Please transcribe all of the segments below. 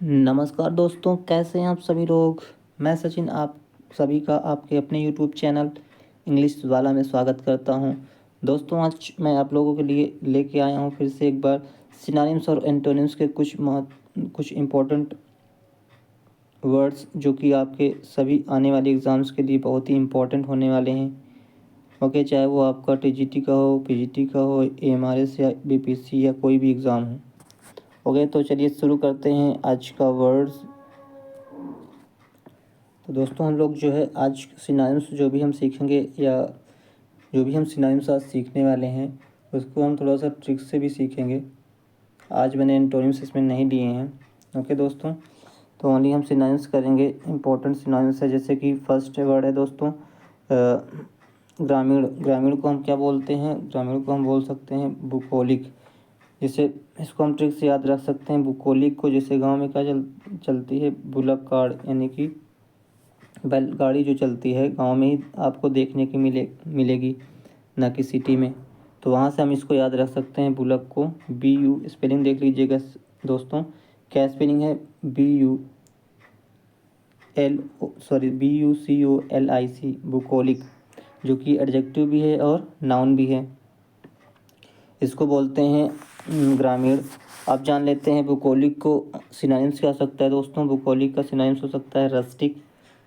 नमस्कार दोस्तों, कैसे हैं आप सभी लोग। मैं सचिन आप सभी का आपके अपने यूट्यूब चैनल इंग्लिश वाला में स्वागत करता हूं। दोस्तों, आज मैं आप लोगों के लिए लेके आया हूं फिर से एक बार सिनोनिम्स और एंटोनिम्स के कुछ इम्पोर्टेंट वर्ड्स जो कि आपके सभी आने वाले एग्ज़ाम्स के लिए बहुत ही इम्पोर्टेंट होने वाले हैं। ओके, चाहे वो आपका टीजीटी का हो, पीजीटी का हो, एएमआरएस या बीपीएससी या कोई भी एग्ज़ाम हो। ओके, तो चलिए शुरू करते हैं आज का वर्ड्स। तो दोस्तों, हम लोग जो है आज सिनोनिम्स जो भी हम सीखेंगे या जो भी हम सिनोनिम्स आज सीखने वाले हैं उसको हम थोड़ा सा ट्रिक से भी सीखेंगे। आज मैंने एंटोनिम्स इसमें नहीं लिए हैं। ओके दोस्तों, तो ओनली हम सिनोनिम्स करेंगे। इंपॉर्टेंट सिनोनिम्स है, जैसे कि फर्स्ट वर्ड है दोस्तों ग्रामीण। ग्रामीण को हम क्या बोलते हैं? ग्रामीण को हम बोल सकते हैं बुकोलिक। जैसे इसको हम ट्रिक से याद रख सकते हैं। बुकोलिक को जैसे गांव में क्या चलती है, बुलक कार्ड, यानी कि बैलगाड़ी जो चलती है गांव में ही आपको देखने की मिलेगी, ना कि सिटी में। तो वहाँ से हम इसको याद रख सकते हैं बुलक को। BU स्पेलिंग देख लीजिएगा दोस्तों, क्या स्पेलिंग है? BUCOLIC, बुकोलिक, जो कि एडजेक्टिव भी है और नाउन भी है। इसको बोलते हैं ग्रामीण। आप जान लेते हैं बुकोलिक को सिनोनिम्स क्या हो सकता है दोस्तों। बुकोलिक का सिनोनिम्स हो सकता है रस्टिक।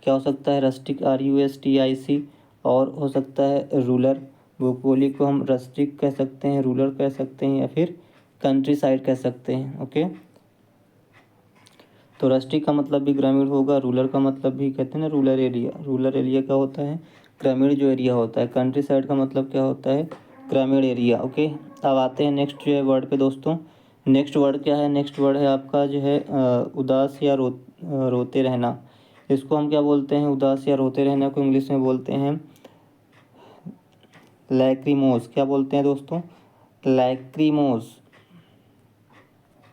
क्या हो सकता है? Rustic, RUSTIC। और हो सकता है रूलर। बुकोलिक को हम रस्टिक कह सकते हैं, रूलर कह सकते हैं, या फिर कंट्री साइड कह सकते हैं। ओके, तो रस्टिक का मतलब भी ग्रामीण होगा, रूलर का मतलब भी कहते हैं ना रूरल एरिया। रूरल एरिया क्या होता है? ग्रामीण जो एरिया होता है। कंट्री साइड का मतलब क्या होता है? ग्रामीण एरिया। ओके, अब आते हैं नेक्स्ट जो है वर्ड पे दोस्तों। नेक्स्ट वर्ड क्या है? नेक्स्ट वर्ड है आपका जो है उदास या रोते रहना। इसको हम क्या बोलते हैं? उदास या रोते रहना को इंग्लिश में बोलते हैं लैक्रीमोस। क्या बोलते हैं दोस्तों? लैक्रीमोस।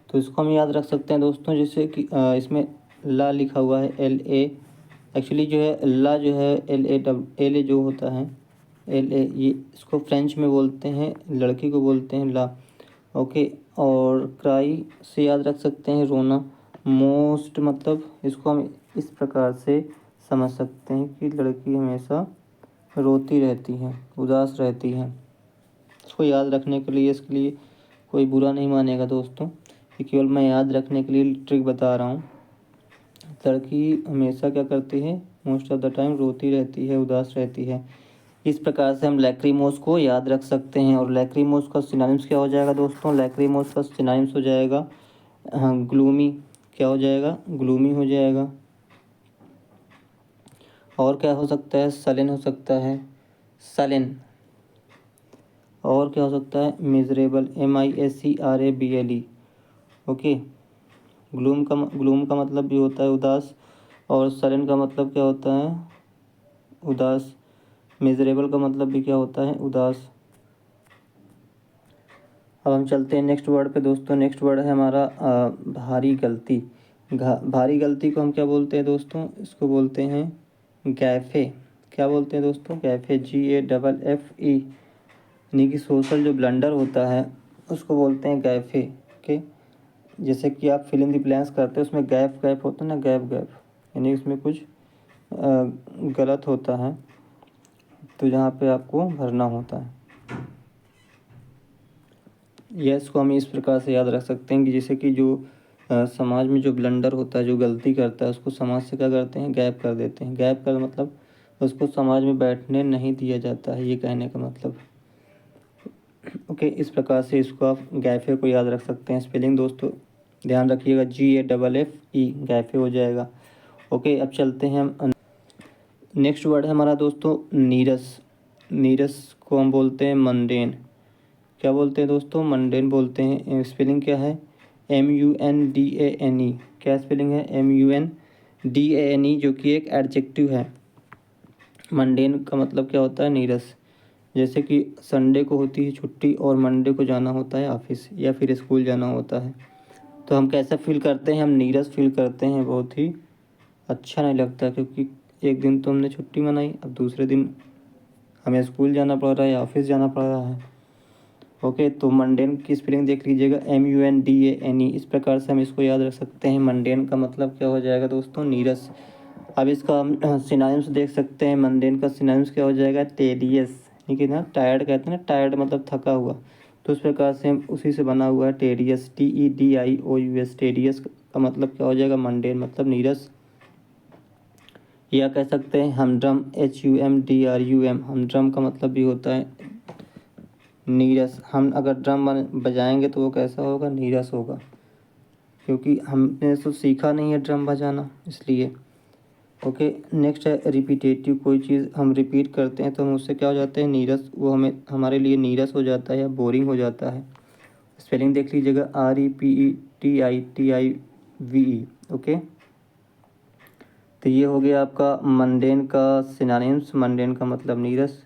तो इसको हम याद रख सकते हैं दोस्तों, जैसे कि इसमें ला लिखा हुआ है, LA। एक्चुअली जो है ला जो है LA जो होता है, LA, ये इसको फ्रेंच में बोलते हैं, लड़की को बोलते हैं ला। ओके, और क्राई से याद रख सकते हैं रोना। मोस्ट मतलब इसको हम इस प्रकार से समझ सकते हैं कि लड़की हमेशा रोती रहती है, उदास रहती है। इसको याद रखने के लिए, इसके लिए कोई बुरा नहीं मानेगा दोस्तों, ये केवल मैं याद रखने के लिए ट्रिक बता रहा हूँ। लड़की हमेशा क्या करती है? मोस्ट ऑफ द टाइम रोती रहती है, उदास रहती है। इस प्रकार से हम लैक्रीमोस को याद रख सकते हैं। और लैक्रीमोस का सिनोनिम्स क्या हो जाएगा दोस्तों? लैक्रीमोस का सिनोनिम्स हो जाएगा ग्लूमी। क्या हो जाएगा? ग्लूमी हो जाएगा। और क्या हो सकता है? सलेन हो सकता है, सलेन। और क्या हो सकता है? Miserable, MISERABLE। ओके, ग्लूम का मतलब भी होता है उदास, और सलन का मतलब क्या होता है? उदास। मिजरेबल का मतलब भी क्या होता है? उदास। अब हम चलते हैं नेक्स्ट वर्ड पे दोस्तों। नेक्स्ट वर्ड है हमारा भारी गलती। भारी गलती को हम क्या बोलते हैं दोस्तों? इसको बोलते हैं गैफे। क्या बोलते हैं दोस्तों? गैफे, GAFFE, यानी कि सोशल जो ब्लंडर होता है उसको बोलते हैं गैफे। ओके, जैसे कि आप फिल इन द ब्लैंक्स करते हैं, उसमें गैप गैप होता है ना, गैप गैप, यानी उसमें कुछ गलत होता है, तो जहाँ पे आपको भरना होता है। यस को हम इस प्रकार से याद रख सकते हैं कि जैसे कि जो समाज में जो ब्लंडर होता है, जो गलती करता है, उसको समाज से क्या करते हैं? गैप कर देते हैं। गैप कर मतलब उसको समाज में बैठने नहीं दिया जाता है, ये कहने का मतलब। ओके, इस प्रकार से इसको आप गैफे को याद रख सकते हैं। स्पेलिंग दोस्तों ध्यान रखिएगा, GAFFE, गैफे हो जाएगा। ओके, अब चलते हैं हम। नेक्स्ट वर्ड है हमारा दोस्तों नीरस। नीरस को हम बोलते हैं मंडेन। क्या बोलते हैं दोस्तों? मंडेन बोलते हैं। स्पेलिंग क्या है? MUNDANE। क्या स्पेलिंग है? MUNDANE, जो कि एक एडजेक्टिव है। मंडेन का मतलब क्या होता है? नीरस। जैसे कि संडे को होती है छुट्टी और मंडे को जाना होता है ऑफिस या फिर स्कूल जाना होता है, तो हम कैसा फील करते हैं? हम नीरस फील करते हैं, बहुत ही अच्छा नहीं लगता, क्योंकि एक दिन तो हमने छुट्टी मनाई, अब दूसरे दिन हमें स्कूल जाना पड़ रहा है या ऑफिस जाना पड़ रहा है। ओके, तो मंडेन की स्पेलिंग देख लीजिएगा, MUNDANE। इस प्रकार से हम इसको याद रख सकते हैं। मंडेन का मतलब क्या हो जाएगा दोस्तों, नीरस। अब इसका हम सिनोनिम्स देख सकते हैं। मंडेन का सिनोनिम्स क्या हो जाएगा, टेडियस। ठीक है ना, टायर्ड कहते हैं ना, टायर्ड मतलब थका हुआ, तो उस प्रकार से हम उसी से बना हुआ है टेडियस, TEDIOUS। टेडियस का मतलब क्या हो जाएगा, मंडेन मतलब नीरस। या कह सकते हैं हमड्रम, HUMDRUM। हमड्रम का मतलब भी होता है नीरस। हम अगर ड्रम बजाएंगे तो वो कैसा होगा, नीरस होगा, क्योंकि हमने तो सीखा नहीं है ड्रम बजाना, इसलिए। ओके, नेक्स्ट है रिपीटेटिव। कोई चीज़ हम रिपीट करते हैं तो हम उससे क्या हो जाते हैं, नीरस। वो हमें हमारे लिए नीरस हो जाता है या बोरिंग हो जाता है। स्पेलिंग देख लीजिएगा, REPETITIVE। ओके, तो ये हो गया आपका मंडेन का सिनोनिम्स। मंडेन का मतलब नीरस।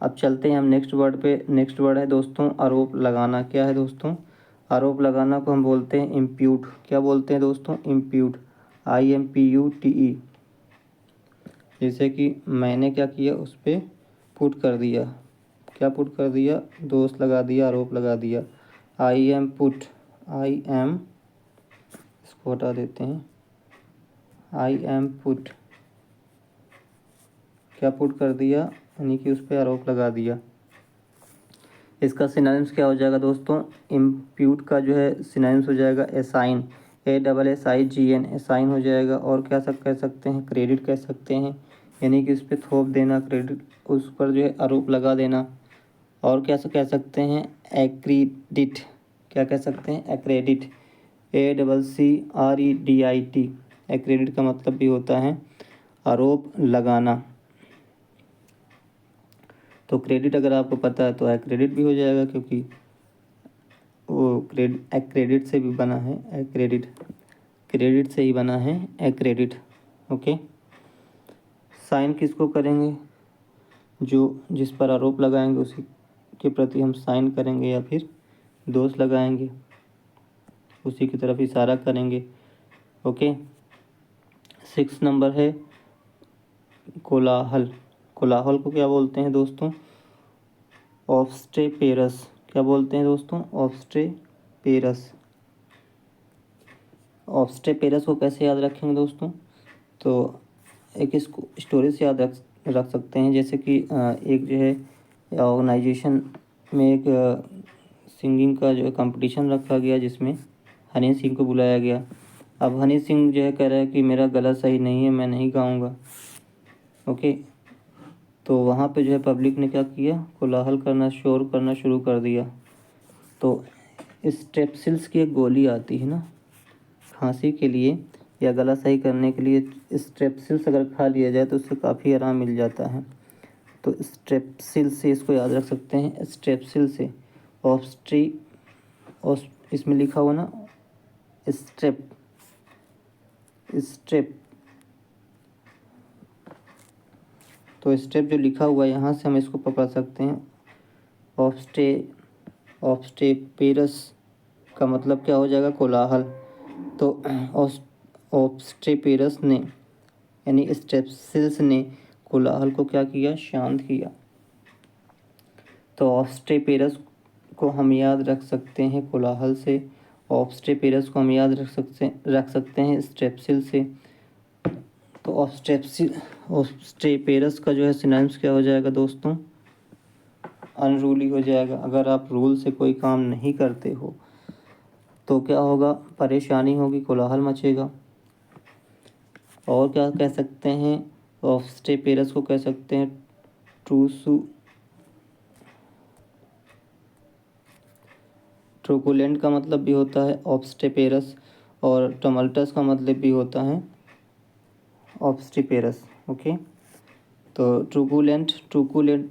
अब चलते हैं हम नेक्स्ट वर्ड पे। नेक्स्ट वर्ड है दोस्तों आरोप लगाना। क्या है दोस्तों, आरोप लगाना को हम बोलते हैं इम्प्यूट। क्या बोलते हैं दोस्तों, इम्प्यूट, IMPUTE। जैसे कि मैंने क्या किया, उस पर पुट कर दिया। क्या पुट कर दिया, दोष लगा दिया, आरोप लगा दिया। आई एम, इसको हटा देते हैं, पुट, क्या पुट कर दिया, यानी कि उस पर आरोप लगा दिया। इसका सिनोनिम्स क्या हो जाएगा दोस्तों, इम्प्यूट का जो है सिनोनिम्स हो जाएगा असाइन, ASSIGN, असाइन हो जाएगा। और क्या कह सकते हैं, क्रेडिट कह सकते हैं, यानी कि उस पर थोप देना, क्रेडिट, उस पर जो है आरोप लगा देना। और क्या कह सकते हैं, एक्रीडिट। क्या कह सकते हैं, एक्रेडिट, ACCREDIT। एक्रेडिट का मतलब भी होता है आरोप लगाना। तो क्रेडिट अगर आपको पता है तो एक्रेडिट भी हो जाएगा, क्योंकि वो एक्रेडिट से भी बना है, एक्रेडिट, क्रेडिट से ही बना है एक्रेडिट। ओके, साइन किसको करेंगे, जो जिस पर आरोप लगाएंगे उसी के प्रति हम साइन करेंगे, या फिर दोष लगाएंगे उसी की तरफ इशारा करेंगे। ओके, 6 नंबर है कोलाहल। कोलाहल को क्या बोलते हैं दोस्तों, ऑब्स्टेपेरस। क्या बोलते हैं दोस्तों, ऑब्स्टेपेरस। ऑब्स्टेपेरस को कैसे याद रखेंगे दोस्तों, तो एक इसको स्टोरी से याद रख सकते हैं। जैसे कि एक जो है ऑर्गेनाइजेशन में एक सिंगिंग का जो है कंपटीशन रखा गया, जिसमें हनी सिंह को बुलाया गया। अब हनी सिंह जो है कह रहा है कि मेरा गला सही नहीं है, मैं नहीं गाऊंगा। ओके, तो वहाँ पे जो है पब्लिक ने क्या किया, कोलाहल करना, शोर करना शुरू कर दिया। तो स्ट्रेप्सिल्स की एक गोली आती है ना खांसी के लिए या गला सही करने के लिए, स्ट्रेप्सिल्स अगर खा लिया जाए तो उससे काफ़ी आराम मिल जाता है। तो स्ट्रेप्सिल से इसको याद रख सकते हैं, स्ट्रेप्सिल से ऑब्स्ट्री, इसमें लिखा हुआ ना स्ट्रेप, स्ट्रेप, तो स्ट्रेप जो लिखा हुआ है यहाँ से हम इसको पकड़ सकते हैं। ऑब्स्टे, ऑब्स्टेपेरस का मतलब क्या हो जाएगा, कोलाहल। तो ऑब्स्टेपेरस ने, यानी स्ट्रेप्सिल्स ने कोलाहल को क्या किया, शांत किया। तो ऑब्स्टेपेरस को हम याद रख सकते हैं कोलाहल से, ऑब्स्टेपेरस को हम याद रख सकते हैं स्ट्रेप्सिल से। तो ऑब्स्टेपेरस का जो है सिनोनिम्स क्या हो जाएगा दोस्तों, अनरूली हो जाएगा। अगर आप रूल से कोई काम नहीं करते हो तो क्या होगा, परेशानी होगी, कोलाहल मचेगा। और क्या कह सकते हैं, ऑब्स्टेपेरस को कह सकते हैं ट्रूकुलेंट का मतलब भी होता है ऑब्स्टेपेरस, और टमल्टस का मतलब भी होता है ऑब्स्टेपेरस। ओके, तो ट्रूकुलेंट,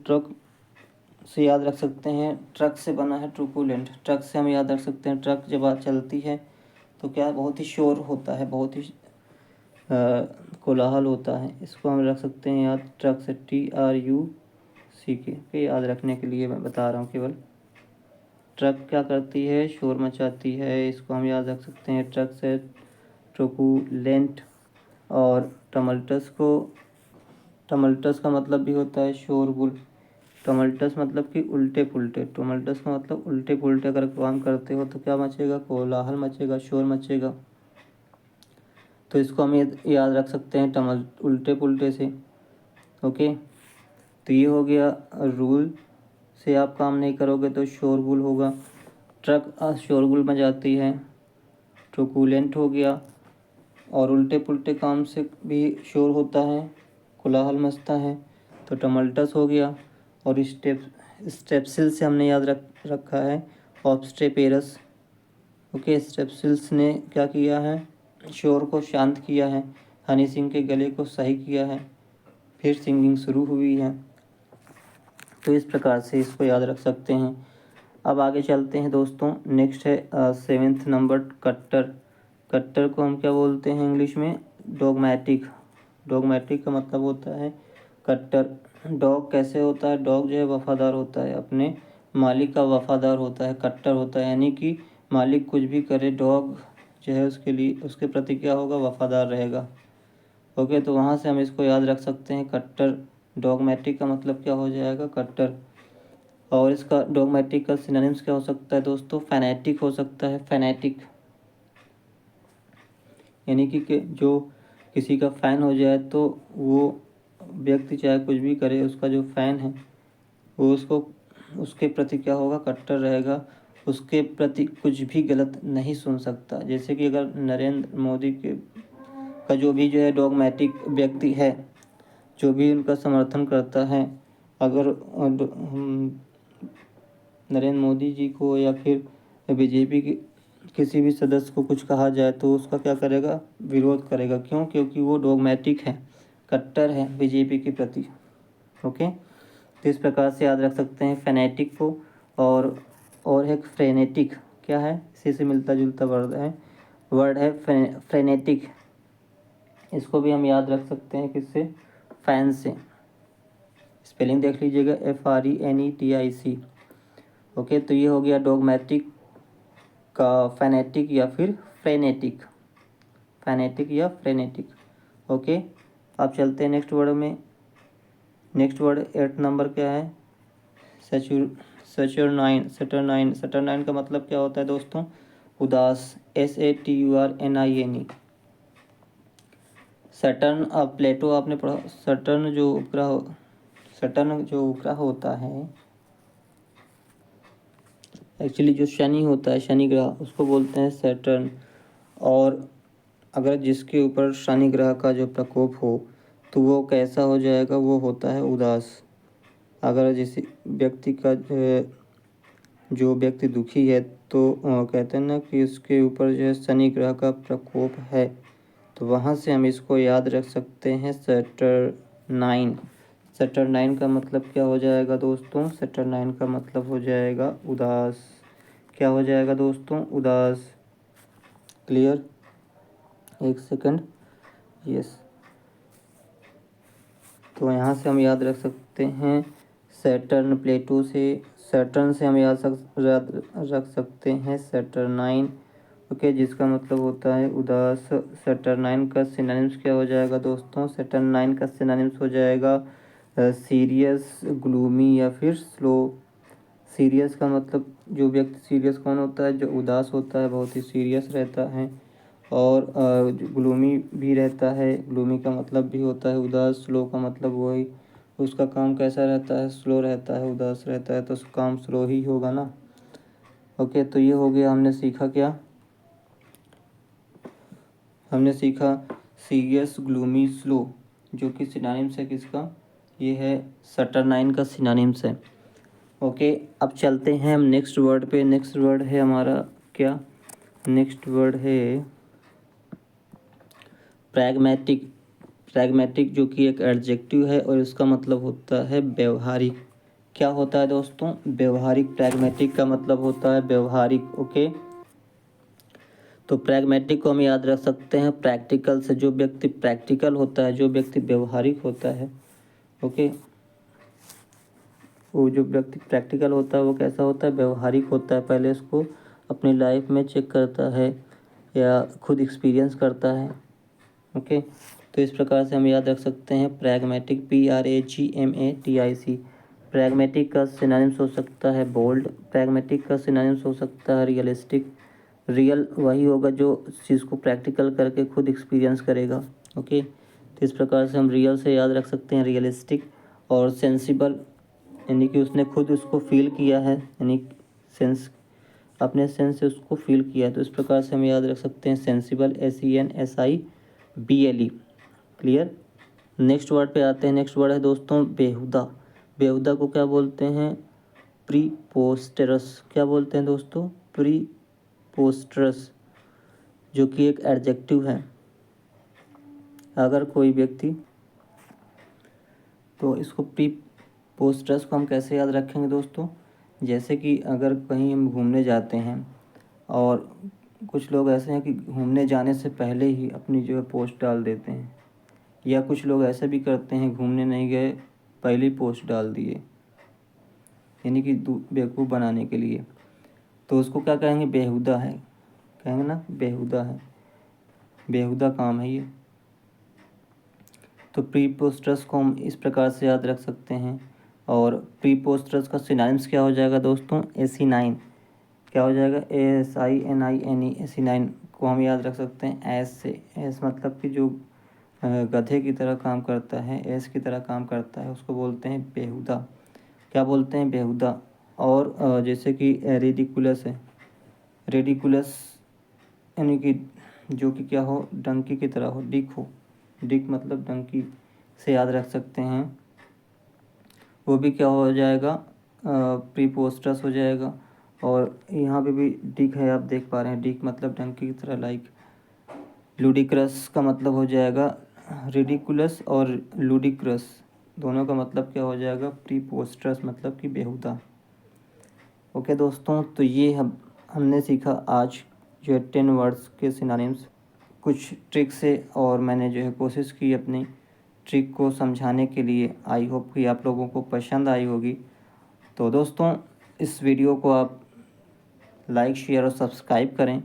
ट्रक से याद रख सकते हैं, ट्रक से बना है ट्रूकुलेंट। ट्रक से हम याद रख सकते हैं, ट्रक जब चलती है तो क्या बहुत ही शोर होता है, बहुत ही कोलाहल होता है। इसको हम रख सकते हैं याद, ट्रक से, TRUCK याद रखने के लिए मैं बता रहा हूँ केवल। ट्रक क्या करती है, शोर मचाती है, इसको हम याद रख सकते हैं ट्रक से, ट्रूकुलेंट। और टमल्टस का मतलब भी होता है शोरगुल, टमल्टस मतलब कि उल्टे पुल्टे, टमल्टस का मतलब उल्टे पुल्टे अगर काम करते हो तो क्या मचेगा, कोलाहल मचेगा, शोर मचेगा। तो इसको हम याद रख सकते हैं उल्टे पुल्टे से। ओके, तो ये हो गया रूल से आप काम नहीं करोगे तो शोरगुल होगा, ट्रक शोरगुल मचाती है, ट्रुकुलेंट हो गया। और उल्टे पुल्टे काम से भी शोर होता है, कोलाहल मचता है, तो टमल्टस हो गया। और स्टेप्सिल से हमने याद रखा है ऑब्स्ट्रेपेरस। ओके, स्टेप्सिल्स ने क्या किया है, शोर को शांत किया है, हनी सिंह के गले को सही किया है, फिर सिंगिंग शुरू हुई है। तो इस प्रकार से इसको याद रख सकते हैं। अब आगे चलते हैं दोस्तों। नेक्स्ट है 7th नंबर कट्टर। कट्टर को हम क्या बोलते हैं इंग्लिश में, डॉगमैटिक। डॉगमैटिक का मतलब होता है कट्टर। डॉग कैसे होता है, डॉग जो है वफादार होता है, अपने मालिक का वफादार होता है, कट्टर होता है, यानी कि मालिक कुछ भी करे डॉग जो है उसके लिए, उसके प्रति क्या होगा, वफादार रहेगा। ओके, तो वहाँ से हम इसको याद रख सकते हैं कट्टर। डॉगमैटिक का मतलब क्या हो जाएगा, कट्टर। और इसका डॉगमैटिक का सिनोनिम्स क्या हो सकता है दोस्तों, फैनेटिक हो सकता है, फैनेटिक। यानी कि जो किसी का फ़ैन हो जाए तो वो व्यक्ति चाहे कुछ भी करे, उसका जो फ़ैन है वो उसके प्रति क्या होगा, कट्टर रहेगा, उसके प्रति कुछ भी गलत नहीं सुन सकता। जैसे कि अगर नरेंद्र मोदी का जो भी जो है डॉगमैटिक व्यक्ति है, जो भी उनका समर्थन करता है, अगर नरेंद्र मोदी जी को या फिर बीजेपी के किसी भी सदस्य को कुछ कहा जाए तो उसका क्या करेगा, विरोध करेगा। क्यों, क्योंकि वो डॉगमैटिक है, कट्टर है बीजेपी के प्रति। ओके, तो इस प्रकार से याद रख सकते हैं फैनेटिक को। और एक फ्रेनेटिक, क्या है, इसी से मिलता जुलता वर्ड है फ्रेनेटिक। इसको भी हम याद रख सकते हैं किससे, फैन से। स्पेलिंग देख लीजिएगा, FRENETIC। ओके, तो ये हो गया डॉगमैटिक का फैनेटिक या फिर फ्रेनेटिक, फैनेटिक या फ्रेनेटिक। ओके, अब चलते हैं नेक्स्ट वर्ड में। नेक्स्ट वर्ड 8 नंबर क्या है, सैटरनाइन। सैटरनाइन का मतलब क्या होता है दोस्तों, उदास, SATURNINE। सैटर्न, अब प्लेटो आपने पढ़ा, सैटर्न जो उपग्रह होता है, एक्चुअली जो शनि होता है, शनि ग्रह, उसको बोलते हैं सैटर्न। और अगर जिसके ऊपर शनि ग्रह का जो प्रकोप हो तो वो कैसा हो जाएगा, वो होता है उदास। अगर जिस व्यक्ति का जो व्यक्ति दुखी है तो कहते हैं ना कि उसके ऊपर जो है शनि ग्रह का प्रकोप है, तो वहाँ से हम इसको याद रख सकते हैं सैटरनाइन। सैटरनाइन का मतलब क्या हो जाएगा दोस्तों, सैटरनाइन का मतलब हो जाएगा उदास। क्या हो जाएगा दोस्तों, उदास। क्लियर, एक सेकंड, यस। तो यहाँ से हम याद रख सकते हैं सैटर्न, प्लेटो से, सैटर्न से हम याद रख सकते हैं सैटरनाइन। ओके, जिसका मतलब होता है उदास। सैटरनाइन का सिनोनिम्स क्या हो जाएगा दोस्तों, सैटरनाइन का सिनोनिम्स हो जाएगा सीरियस, ग्लूमी या फिर स्लो। सीरियस का मतलब, जो व्यक्ति सीरियस कौन होता है, जो उदास होता है, बहुत ही सीरियस रहता है। और ग्लूमी भी रहता है, ग्लूमी का मतलब भी होता है उदास। स्लो का मतलब वही, उसका काम कैसा रहता है, स्लो रहता है, उदास रहता है, तो उसका काम स्लो ही होगा ना। ओके, तो ये हो गया, हमने सीखा क्या, हमने सीखा सीरियस, ग्लूमी, स्लो, जो कि सिनोनिम्स है किसका, ये है सैटरनाइन का सिनोनिम्स है। ओके, अब चलते हैं हम नेक्स्ट वर्ड पे। नेक्स्ट वर्ड है हमारा क्या, नेक्स्ट वर्ड है प्रैग्मेटिक। प्रैग्मेटिक जो कि एक एडजेक्टिव है और इसका मतलब होता है व्यवहारिक। क्या होता है दोस्तों, व्यवहारिक। प्रैग्मेटिक का मतलब होता है व्यवहारिक। ओके, तो प्रैग्मेटिक को हम याद रख सकते हैं प्रैक्टिकल से। जो व्यक्ति प्रैक्टिकल होता है, जो व्यक्ति व्यवहारिक होता है, ओके, वो जो व्यक्ति प्रैक्टिकल होता है वो कैसा होता है, व्यवहारिक होता है। पहले उसको अपनी लाइफ में चेक करता है या खुद एक्सपीरियंस करता है। ओके, तो इस प्रकार से हम याद रख सकते हैं प्रैग्मेटिक, PRAGMATIC। प्रैग्मेटिक का सिनोनिम्स हो सकता है बोल्ड, प्रैग्मेटिक का सिनोनिम्स हो सकता है रियलिस्टिक। रियल वही होगा जो चीज़ को प्रैक्टिकल करके खुद एक्सपीरियंस करेगा। ओके, तो इस प्रकार से हम रियल से याद रख सकते हैं रियलिस्टिक। और सेंसिबल यानी कि उसने खुद उसको फील किया है, यानी सेंस अपने सेंस से उसको फील किया है, तो इस प्रकार से हम याद रख सकते हैं sensible, SENSIBLE। Clear. Next word पे आते हैं। नेक्स्ट वर्ड है दोस्तों बेहुदा। बेहुदा को क्या बोलते हैं? प्रीपोस्टरस। क्या बोलते हैं दोस्तों? प्रीपोस्टरस, जो कि एक एडजेक्टिव है। अगर कोई व्यक्ति, तो इसको प्रीपोस्टरस को हम कैसे याद रखेंगे दोस्तों? जैसे कि अगर कहीं हम घूमने जाते हैं और कुछ लोग ऐसे हैं कि घूमने जाने से पहले ही अपनी जो है पोस्ट डाल देते हैं, या कुछ लोग ऐसे भी करते हैं घूमने नहीं गए पहले ही पोस्ट डाल दिए, यानी कि बेवकूफ़ बनाने के लिए, तो उसको क्या कहेंगे? बेहुदा है, कहेंगे ना, बेहुदा है, बेहुदा काम है ये। तो प्रीपोस्टरस को हम इस प्रकार से याद रख सकते हैं। और प्रीपोस्टरस का सिनोनिम्स क्या हो जाएगा दोस्तों? एसिनाइन। क्या हो जाएगा? ASININE, एसिनाइन को हम याद रख सकते हैं एस से। एस मतलब कि जो गधे की तरह काम करता है, एस की तरह काम करता है, उसको बोलते हैं बेहुदा। क्या बोलते हैं? बेहुदा। और जैसे कि रेडिकुलस है, रेडिकुलस यानी कि जो कि क्या हो? डंकी की तरह हो, डिक हो, डिक मतलब डंकी से याद रख सकते हैं। वो भी क्या हो जाएगा? प्रीपोस्टरस हो जाएगा। और यहाँ पे भी डिक है, आप देख पा रहे हैं, डिक मतलब डंकी की तरह, लाइक। लूडिक्रस का मतलब हो जाएगा रिडिकुलस, और लूडिक्रस दोनों का मतलब क्या हो जाएगा? प्रीपोस्टरस मतलब कि बेहुदा। ओके दोस्तों, तो ये हमने सीखा आज जो है 10 वर्ड्स के सिनोनिम्स, कुछ ट्रिक से, और मैंने जो है कोशिश की अपनी ट्रिक को समझाने के लिए। आई होप कि आप लोगों को पसंद आई होगी। तो दोस्तों, इस वीडियो को आप लाइक, शेयर और सब्सक्राइब करें।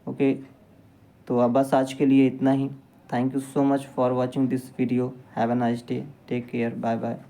ओके, तो अब बस आज के लिए इतना ही। Thank you so much for watching this video. Have a nice day. Take care. Bye bye.